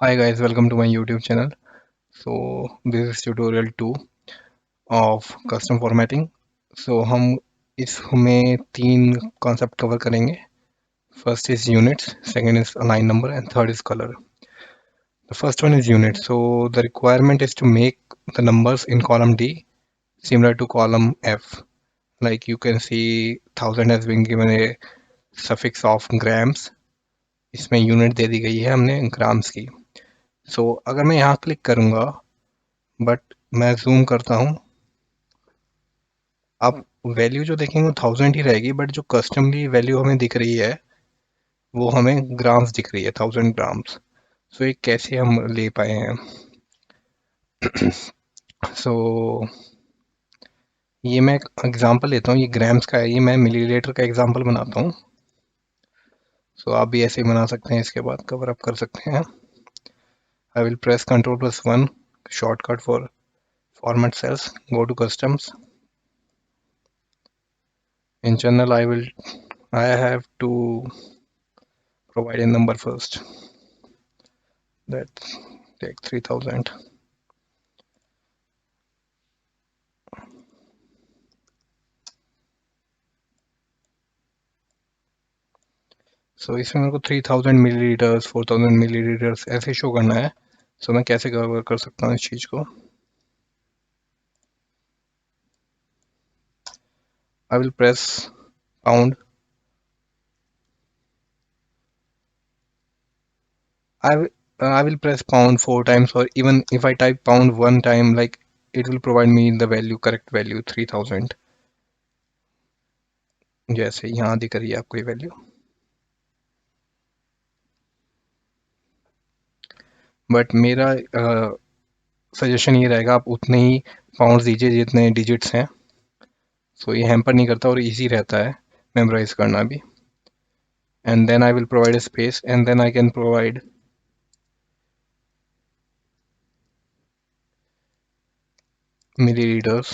Hi guys, welcome to my YouTube channel. So this is tutorial 2 of custom formatting. So हम इसमें तीन concept cover करेंगे. First is units, second is align number, and third is color. The first one is units. So the requirement is to make the numbers in column D similar to column F. Like you can see, 1000 has been given a suffix of grams. इसमें unit दे दी गई है हमने grams की. So अगर मैं यहाँ click करूँगा, but मैं जूम करता हूँ, आप वैल्यू जो देखेंगे वो 1000 ही रहेगी, बट जो कस्टमली वैल्यू हमें दिख रही है वो हमें ग्राम्स दिख रही है, 1000 ग्राम्स. सो ये कैसे हम ले पाए हैं? सो ये मैं एक एग्जांपल लेता हूँ, ये ग्राम्स का है, ये मैं मिलीलीटर का एग्जांपल बनाता हूँ. सो आप भी ऐसे ही बना सकते हैं, इसके बाद कवर अप कर सकते हैं. I will press Ctrl+1 shortcut for format cells. Go to customs. In general, I have to provide a number first. Let's take 3000. So इसमें मेरे को 3000 मिलीलीटर्स 4000 मिलीलीटर्स ऐसे शो करना है. So मैं कैसे कवर कर सकता हूँ इस चीज को? I will press pound. I will press pound 4 times, or even if I type pound 1 time, like it will provide me the value, correct value 3000. जैसे यहाँ दिख रही है आपको ये वैल्यू. बट मेरा सजेशन ये रहेगा, आप उतने ही पाउंड्स दीजिए जितने डिजिट्स हैं. सो ये हैम्पर नहीं करता और इजी रहता है मेमोराइज करना भी. And then I will provide a space, and then I can provide milliliters,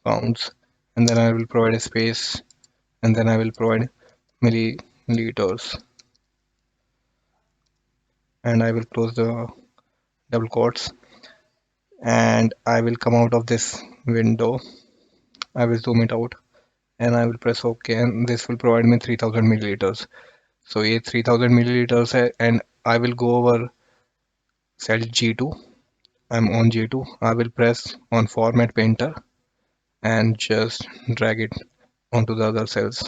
pounds, and then I will provide a space, and then I will provide milliliters, and I will close the double quotes, and I will come out of this window. I will zoom it out, and I will press OK, and this will provide me 3000 milliliters. So ये 3000 milliliters है, and I will go over cell G2. I'm on G2. I will press on Format Painter and just drag it onto the other cells.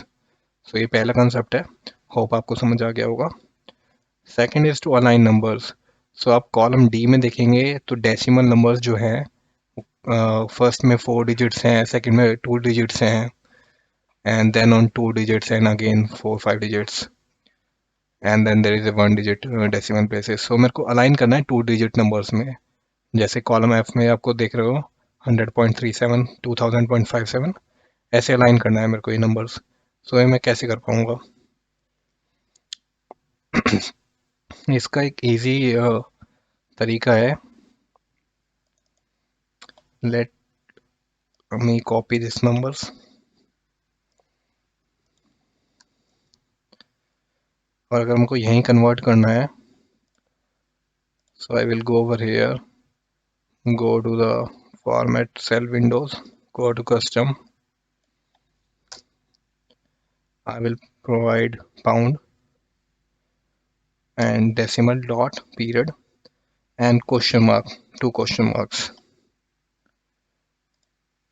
So ये पहला concept है, hope आपको समझ आ गया होगा. Second is to align numbers. So आप column D में देखेंगे तो डेसिमल नंबर्स जो हैं, फर्स्ट में 4 डिजिट्स हैं, सेकंड में 2 डिजिट्स हैं, and then on 2 digits and again 4-5 digits, and then there is a 1 digit decimal places. So मेरे को अलाइन करना है 2 डिजिट नंबर्स में. जैसे कॉलम एफ में आपको देख रहे हो 100.37, 2000.57, ऐसे अलाइन करना है मेरे को ये नंबर्स. सो ये मैं कैसे कर पाऊंगा? इसका एक इजी तरीका है. Let me copy this numbers. और अगर हमको यहीं कन्वर्ट करना है, so I will go over here, go to the format cell windows, go to custom. I will provide pound and decimal dot period and question mark, 2 question marks,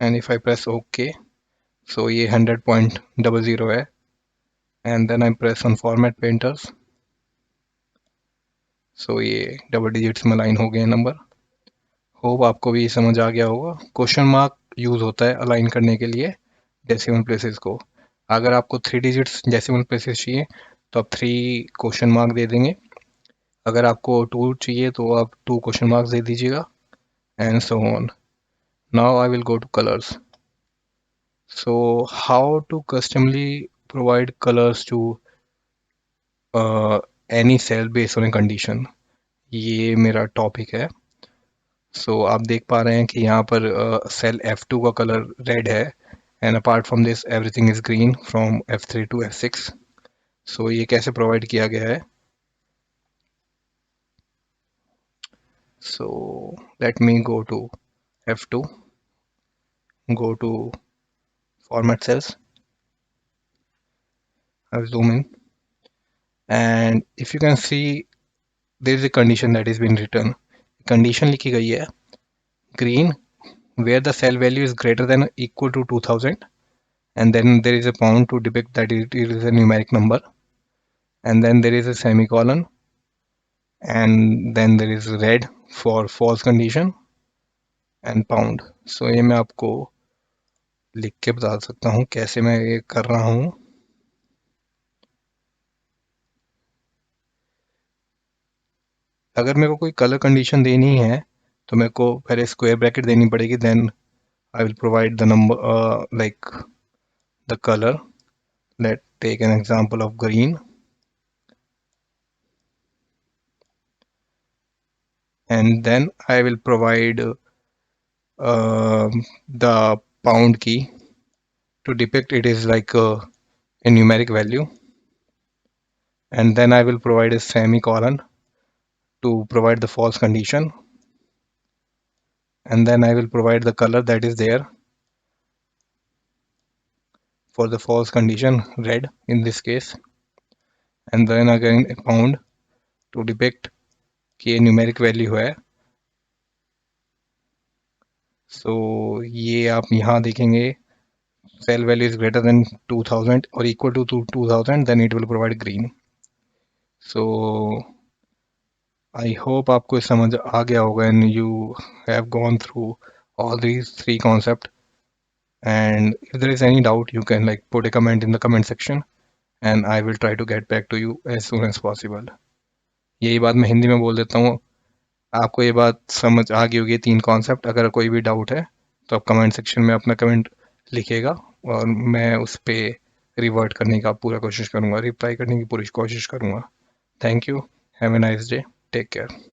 and if I press OK, so ये 100.00 है, and then I press on format painters, so ये double digits में line हो गए number. Hope आपको भी समझ आ गया होगा. क्वेश्चन मार्क यूज होता है अलाइन करने के लिए डेसिमल प्लेसेस को. अगर आपको 3 डिजिट्स डेसिमल प्लेसेस चाहिए तो आप 3 क्वेश्चन मार्क दे देंगे. अगर आपको 2 चाहिए तो आप 2 क्वेश्चन मार्क्स दे दीजिएगा, and so on. Now I will go to colours. So how to customly provide colours to any cell based on a condition, ये मेरा टॉपिक है. सो आप देख पा रहे हैं कि यहाँ पर सेल F2 का कलर रेड है, and apart from this everything is green from F3 to F6. So ये कैसे प्रोवाइड किया गया है? So let me go to F2, go to format cells. I will zoom in, and if you can see, there is a condition that is being written. Condition लिखी गई है green where the cell value is greater than or equal to 2000, and then there is a pound to depict that it is a numeric number, and then there is a semicolon, and then there is red for false condition and pound. So ये मैं आपको लिख के बता सकता हूँ कैसे मैं ये कर रहा हूँ. अगर मेरे को कोई कलर कंडीशन देनी है तो मेरे को पहले स्क्वायर ब्रैकेट देनी पड़ेगी, then I will provide the number like the color. Let's take an example of green, and then I will provide the pound key to depict it is like a numeric value, and then I will provide a semicolon to provide the false condition, and then I will provide the color that is there for the false condition, red in this case, and then again a pound to depict कि ये numeric value है. So ये आप यहाँ देखेंगे cell value is greater than 2000 or equal to 2000, then it will provide green. So I hope आपको समझ आ गया होगा and you have gone through all these three concepts, and if there is any doubt you can like put a comment in the comment section and I will try to get back to you as soon as possible. यही बात मैं हिंदी में बोल देता हूँ, आपको ये बात समझ आ गई होगी तीन कॉन्सेप्ट. अगर कोई भी डाउट है तो आप कमेंट सेक्शन में अपना कमेंट लिखिएगा और मैं उस पर रिवर्ट करने का पूरा कोशिश करूँगा, रिप्लाई करने की पूरी कोशिश करूँगा. Thank you, have a nice day, take care.